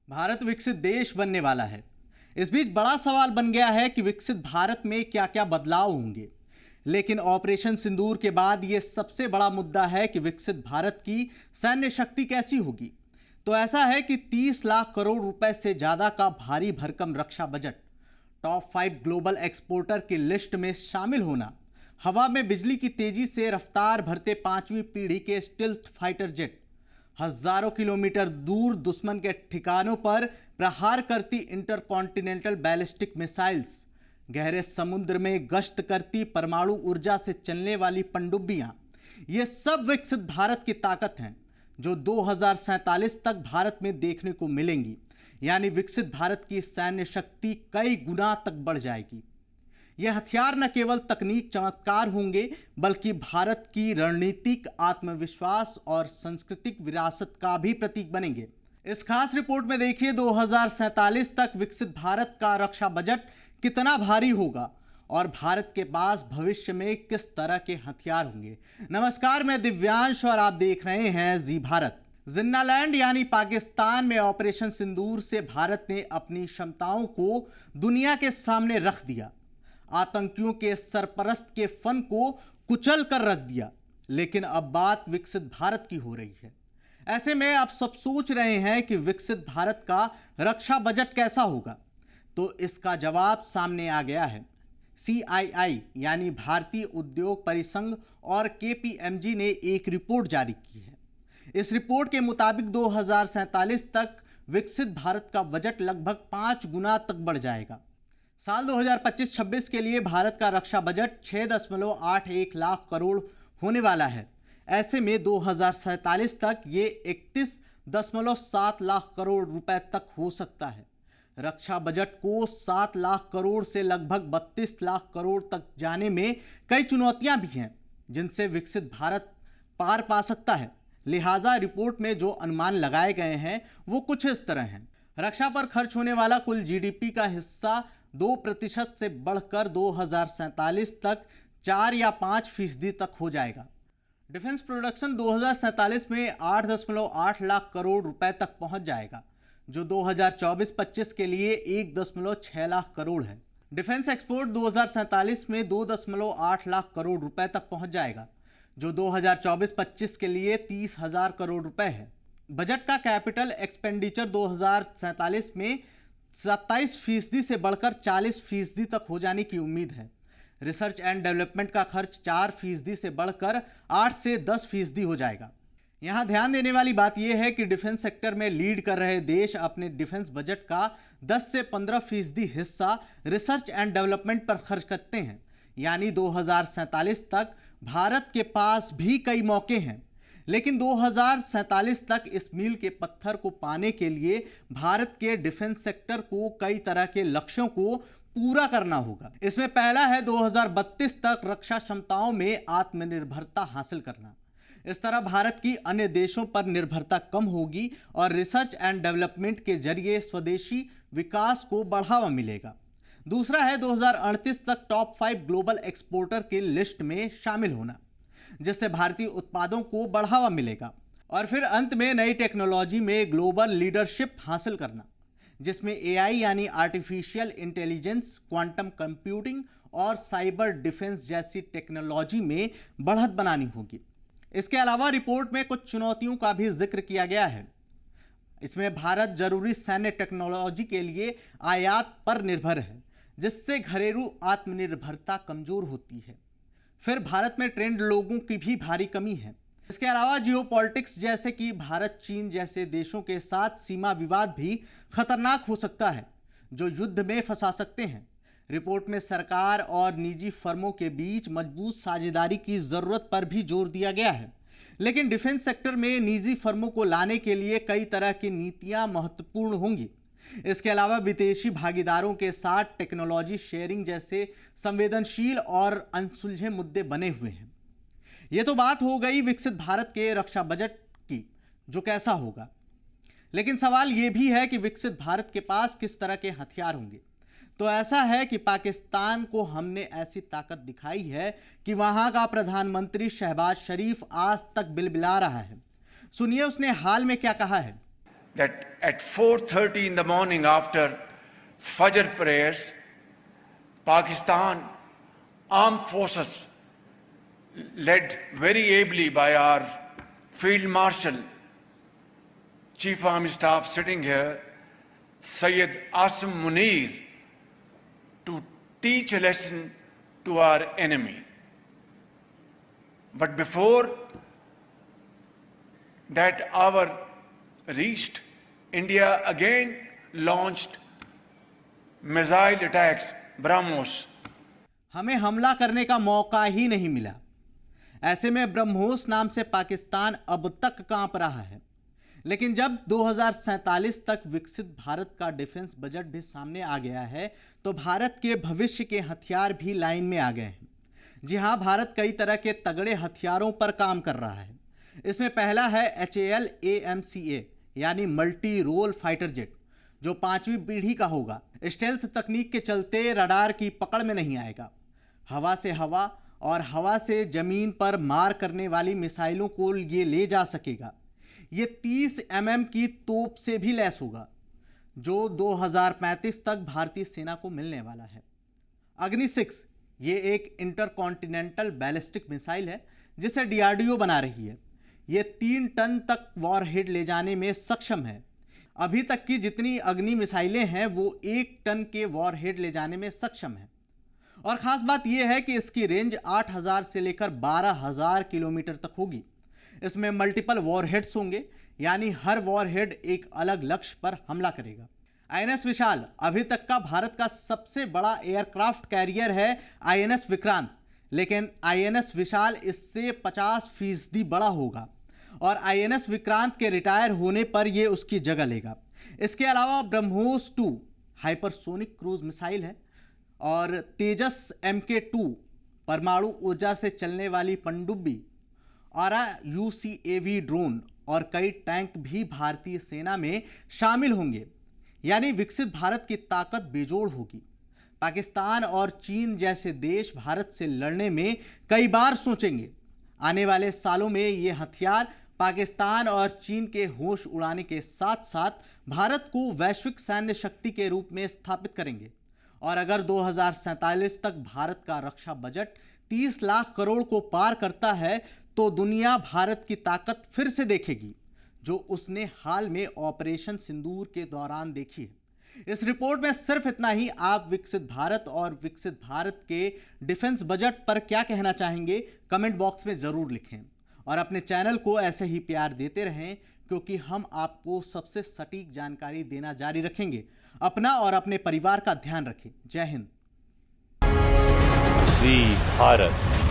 भारत विकसित देश बनने वाला है। इस बीच बड़ा सवाल बन गया है कि विकसित भारत में क्या क्या बदलाव होंगे। लेकिन ऑपरेशन सिंदूर के बाद यह सबसे बड़ा मुद्दा है कि विकसित भारत की सैन्य शक्ति कैसी होगी। तो ऐसा है कि 30 लाख करोड़ रुपए से ज्यादा का भारी भरकम रक्षा बजट, टॉप 5 ग्लोबल एक्सपोर्टर की लिस्ट में शामिल होना, हवा में बिजली की तेजी से रफ्तार भरते 5वीं पीढ़ी के स्टिल्थ फाइटर जेट, हजारों किलोमीटर दूर दुश्मन के ठिकानों पर प्रहार करती इंटरकॉन्टिनेंटल बैलिस्टिक मिसाइल्स, गहरे समुद्र में गश्त करती परमाणु ऊर्जा से चलने वाली पनडुब्बियां, ये सब विकसित भारत की ताकत हैं जो 2047 तक भारत में देखने को मिलेंगी। यानी विकसित भारत की सैन्य शक्ति कई गुना तक बढ़ जाएगी। यह हथियार न केवल तकनीक चमत्कार होंगे बल्कि भारत की रणनीतिक आत्मविश्वास और सांस्कृतिक विरासत का भी प्रतीक बनेंगे। इस खास रिपोर्ट में देखिए 2047 तक विकसित भारत का रक्षा बजट कितना भारी होगा और भारत के पास भविष्य में किस तरह के हथियार होंगे। नमस्कार, मैं दिव्यांश और आप देख रहे हैं जी भारत। जिन्नालैंड यानी पाकिस्तान में ऑपरेशन सिंदूर से भारत ने अपनी क्षमताओं को दुनिया के सामने रख दिया, आतंकियों के सरपरस्त के फन को कुचल कर रख दिया। लेकिन अब बात विकसित भारत की हो रही है। ऐसे में आप सब सोच रहे हैं कि विकसित भारत का रक्षा बजट कैसा होगा, तो इसका जवाब सामने आ गया है। CII यानी भारतीय उद्योग परिसंघ और KPMG ने एक रिपोर्ट जारी की है। इस रिपोर्ट के मुताबिक 2047 तक विकसित भारत का बजट लगभग 5 गुना तक बढ़ जाएगा। साल 2025-26 के लिए भारत का रक्षा बजट 6.81 लाख करोड़ होने वाला है। ऐसे में 2047 तक ये 31.7 लाख करोड़ रुपए तक हो सकता है। रक्षा बजट को 7 लाख करोड़ से लगभग 32 लाख करोड़ तक जाने में कई चुनौतियां भी हैं जिनसे विकसित भारत पार पा सकता है। लिहाजा रिपोर्ट में जो अनुमान लगाए गए हैं वो कुछ इस तरह हैं। रक्षा पर खर्च होने वाला कुल GDP का हिस्सा 2% से बढ़कर 2047 तक 4 या 5% तक हो जाएगा। डिफेंस प्रोडक्शन 2047 में 8.8 लाख करोड़ रुपए तक पहुंच जाएगा, जो 2024-25 के लिए 1.6 लाख करोड़ है। डिफेंस एक्सपोर्ट 2047 में 2.8 लाख करोड़ रुपए तक पहुंच जाएगा, जो 2024-25 के लिए 30,000 करोड़ रुपए है। बजट का कैपिटल एक्सपेंडिचर 2047 में 27% से बढ़कर 40% तक हो जाने की उम्मीद है। रिसर्च एंड डेवलपमेंट का खर्च 4% से बढ़कर 8 से 10% हो जाएगा। यहां ध्यान देने वाली बात यह है कि डिफेंस सेक्टर में लीड कर रहे देश अपने डिफेंस बजट का 10 से 15% हिस्सा रिसर्च एंड डेवलपमेंट पर खर्च करते हैं। यानी 2047 तक भारत के पास भी कई मौके हैं, लेकिन 2047 तक इस मील के पत्थर को पाने के लिए भारत के डिफेंस सेक्टर को कई तरह के लक्ष्यों को पूरा करना होगा। इसमें पहला है 2032 तक रक्षा क्षमताओं में आत्मनिर्भरता हासिल करना। इस तरह भारत की अन्य देशों पर निर्भरता कम होगी और रिसर्च एंड डेवलपमेंट के जरिए स्वदेशी विकास को बढ़ावा मिलेगा। दूसरा है 2038 तक टॉप 5 ग्लोबल एक्सपोर्टर की लिस्ट में शामिल होना, जिससे भारतीय उत्पादों को बढ़ावा मिलेगा। और फिर अंत में नई टेक्नोलॉजी में ग्लोबल लीडरशिप हासिल करना, जिसमें AI यानी आर्टिफिशियल इंटेलिजेंस, क्वांटम कंप्यूटिंग और साइबर डिफेंस जैसी टेक्नोलॉजी में बढ़त बनानी होगी। इसके अलावा रिपोर्ट में कुछ चुनौतियों का भी जिक्र किया गया है। इसमें भारत जरूरी सैन्य टेक्नोलॉजी के लिए आयात पर निर्भर है, जिससे घरेलू आत्मनिर्भरता कमजोर होती है। फिर भारत में ट्रेंड लोगों की भी भारी कमी है। इसके अलावा जियोपॉलिटिक्स, जैसे कि भारत चीन जैसे देशों के साथ सीमा विवाद भी खतरनाक हो सकता है, जो युद्ध में फंसा सकते हैं। रिपोर्ट में सरकार और निजी फर्मों के बीच मजबूत साझेदारी की जरूरत पर भी जोर दिया गया है। लेकिन डिफेंस सेक्टर में निजी फर्मों को लाने के लिए कई तरह की नीतियां महत्वपूर्ण होंगी। इसके अलावा विदेशी भागीदारों के साथ टेक्नोलॉजी शेयरिंग जैसे संवेदनशील और अनसुलझे मुद्दे बने हुए हैं। यह तो बात हो गई विकसित भारत के रक्षा बजट की, जो कैसा होगा। लेकिन सवाल यह भी है कि विकसित भारत के पास किस तरह के हथियार होंगे। तो ऐसा है कि पाकिस्तान को हमने ऐसी ताकत दिखाई है कि वहां का प्रधानमंत्री शहबाज शरीफ आज तक बिलबिला रहा है। सुनिए उसने हाल में क्या कहा है। that at 4:30 in the morning after Fajr prayers, Pakistan Armed Forces, led very ably by our Field Marshal, Chief Army Staff sitting here, Syed Asim Munir, to teach a lesson to our enemy. But before that hour reached, India again launched missile attacks, BrahMos. हमें हमला करने का मौका ही नहीं मिला। ऐसे में ब्रह्मोस नाम से पाकिस्तान अब तक कांप रहा है। लेकिन जब 2047 तक विकसित भारत का डिफेंस बजट भी सामने आ गया है तो भारत के भविष्य के हथियार भी लाइन में आ गए हैं। जी हाँ, भारत कई तरह के तगड़े हथियारों पर काम कर रहा है। इसमें पहला है HAL AMCA यानी मल्टी रोल फाइटर जेट, जो 5वीं पीढ़ी का होगा। स्टेल्थ तकनीक के चलते रडार की पकड़ में नहीं आएगा। हवा से हवा और हवा से जमीन पर मार करने वाली मिसाइलों को ये ले जा सकेगा। ये 30 mm की तोप से भी लैस होगा, जो 2035 तक भारतीय सेना को मिलने वाला है। अग्नि 6 ये एक इंटरकॉन्टिनेंटल बैलिस्टिक मिसाइल है जिसे DRDO बना रही है। ये 3 टन तक वॉरहेड ले जाने में सक्षम है। अभी तक की जितनी अग्नि मिसाइलें हैं वो 1 टन के वॉरहेड ले जाने में सक्षम है। और ख़ास बात यह है कि इसकी रेंज 8000 से लेकर 12000 किलोमीटर तक होगी। इसमें मल्टीपल वॉरहेड्स होंगे, यानी हर वॉरहेड एक अलग लक्ष्य पर हमला करेगा। INS विशाल अभी तक का भारत का सबसे बड़ा एयरक्राफ्ट कैरियर है INS विक्रांत, लेकिन INS विशाल इससे 50% बड़ा होगा और INS विक्रांत के रिटायर होने पर यह उसकी जगह लेगा। इसके अलावा ब्रह्मोस 2 हाइपरसोनिक क्रूज मिसाइल है और तेजस MK2 परमाणु ऊर्जा से चलने वाली पनडुब्बी, और UCAV ड्रोन और कई टैंक भी भारतीय सेना में शामिल होंगे। यानी विकसित भारत की ताकत बेजोड़ होगी। पाकिस्तान और चीन जैसे देश भारत से लड़ने में कई बार सोचेंगे। आने वाले सालों में ये हथियार पाकिस्तान और चीन के होश उड़ाने के साथ साथ भारत को वैश्विक सैन्य शक्ति के रूप में स्थापित करेंगे। और अगर 2047 तक भारत का रक्षा बजट 30 लाख करोड़ को पार करता है तो दुनिया भारत की ताकत फिर से देखेगी, जो उसने हाल में ऑपरेशन सिंदूर के दौरान देखी है। इस रिपोर्ट में सिर्फ इतना ही। आप विकसित भारत और विकसित भारत के डिफेंस बजट पर क्या कहना चाहेंगे, कमेंट बॉक्स में ज़रूर लिखें। और अपने चैनल को ऐसे ही प्यार देते रहें, क्योंकि हम आपको सबसे सटीक जानकारी देना जारी रखेंगे। अपना और अपने परिवार का ध्यान रखें। जय हिंद। जी भारत।